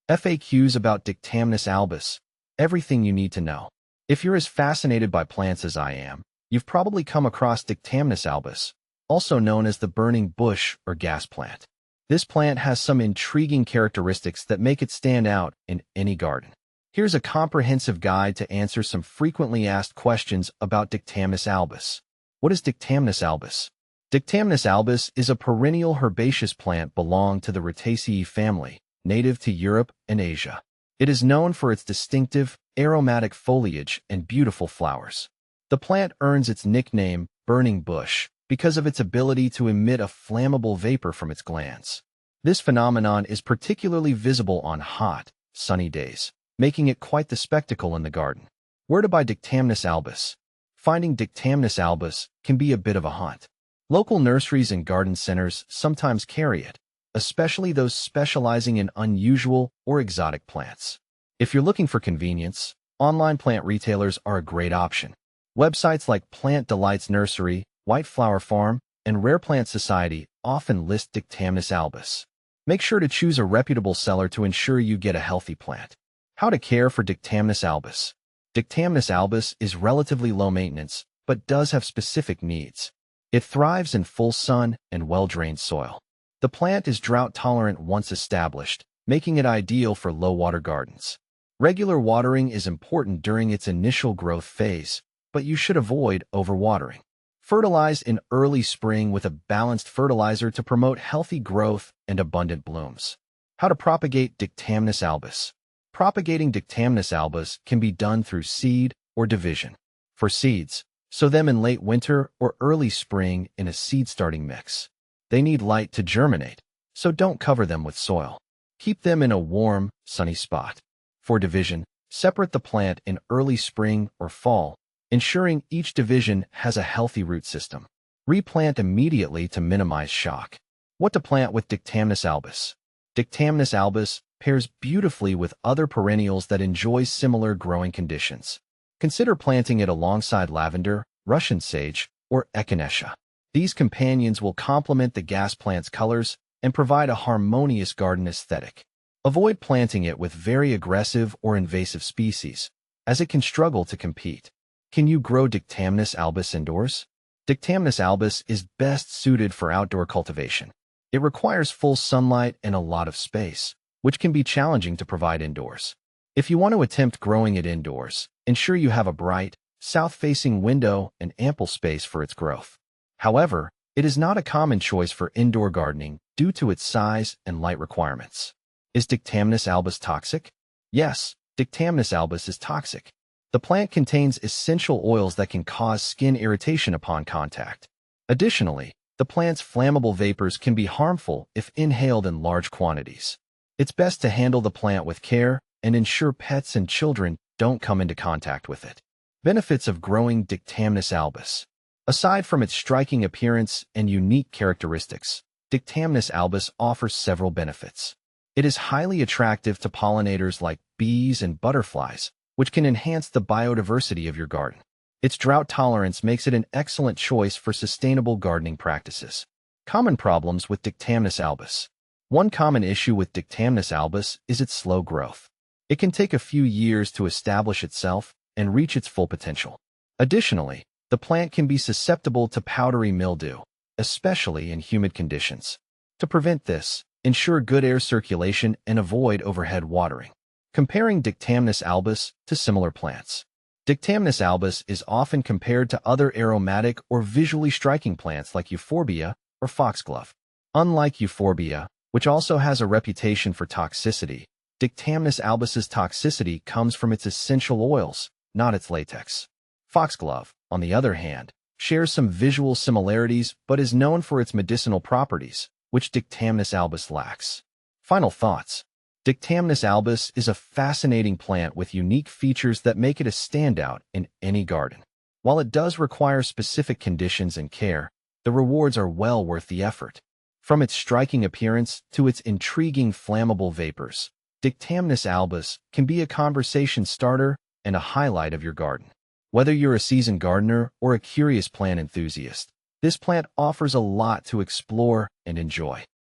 FAQs about Dictamnus albus. Everything you need to know. If you're as fascinated by plants as I am, you've probably come across Dictamnus albus, also known as the burning bush or gas plant. This plant has some intriguing characteristics that make it stand out in any garden. Here's a comprehensive guide to answer some frequently asked questions about Dictamnus albus. What is Dictamnus albus? Dictamnus albus is a perennial herbaceous plant belonging to the Rutaceae family, native to Europe and Asia. It is known for its distinctive, aromatic foliage and beautiful flowers. The plant earns its nickname, burning bush, because of its ability to emit a flammable vapor from its glands. This phenomenon is particularly visible on hot, sunny days, making it quite the spectacle in the garden. Where to buy Dictamnus albus? Finding Dictamnus albus can be a bit of a hunt. Local nurseries and garden centers sometimes carry it, especially those specializing in unusual or exotic plants. If you're looking for convenience, online plant retailers are a great option. Websites like Plant Delights Nursery, White Flower Farm, and Rare Plant Society often list Dictamnus albus. Make sure to choose a reputable seller to ensure you get a healthy plant. How to care for Dictamnus albus. Dictamnus albus is relatively low maintenance, but does have specific needs. It thrives in full sun and well-drained soil. The plant is drought-tolerant once established, making it ideal for low-water gardens. Regular watering is important during its initial growth phase, but you should avoid overwatering. Fertilize in early spring with a balanced fertilizer to promote healthy growth and abundant blooms. How to propagate Dictamnus albus. Propagating Dictamnus albus can be done through seed or division. For seeds, sow them in late winter or early spring in a seed-starting mix. They need light to germinate, so don't cover them with soil. Keep them in a warm, sunny spot. For division, separate the plant in early spring or fall, ensuring each division has a healthy root system. Replant immediately to minimize shock. What to plant with Dictamnus albus? Dictamnus albus pairs beautifully with other perennials that enjoy similar growing conditions. Consider planting it alongside lavender, Russian sage, or echinacea. These companions will complement the gas plant's colors and provide a harmonious garden aesthetic. Avoid planting it with very aggressive or invasive species, as it can struggle to compete. Can you grow Dictamnus albus indoors? Dictamnus albus is best suited for outdoor cultivation. It requires full sunlight and a lot of space, which can be challenging to provide indoors. If you want to attempt growing it indoors, ensure you have a bright, south-facing window and ample space for its growth. However, it is not a common choice for indoor gardening due to its size and light requirements. Is Dictamnus albus toxic? Yes, Dictamnus albus is toxic. The plant contains essential oils that can cause skin irritation upon contact. Additionally, the plant's flammable vapors can be harmful if inhaled in large quantities. It's best to handle the plant with care and ensure pets and children don't come into contact with it. Benefits of growing Dictamnus albus. Aside from its striking appearance and unique characteristics, Dictamnus albus offers several benefits. It is highly attractive to pollinators like bees and butterflies, which can enhance the biodiversity of your garden. Its drought tolerance makes it an excellent choice for sustainable gardening practices. Common problems with Dictamnus albus. One common issue with Dictamnus albus is its slow growth. It can take a few years to establish itself and reach its full potential. Additionally, the plant can be susceptible to powdery mildew, especially in humid conditions. To prevent this, ensure good air circulation and avoid overhead watering. Comparing Dictamnus albus to similar plants. Dictamnus albus is often compared to other aromatic or visually striking plants like euphorbia or foxglove. Unlike euphorbia, which also has a reputation for toxicity, Dictamnus albus's toxicity comes from its essential oils, not its latex. Foxglove, on the other hand, shares some visual similarities but is known for its medicinal properties, which Dictamnus albus lacks. Final thoughts. Dictamnus albus is a fascinating plant with unique features that make it a standout in any garden. While it does require specific conditions and care, the rewards are well worth the effort. From its striking appearance to its intriguing flammable vapors, Dictamnus albus can be a conversation starter and a highlight of your garden. Whether you're a seasoned gardener or a curious plant enthusiast, this plant offers a lot to explore and enjoy.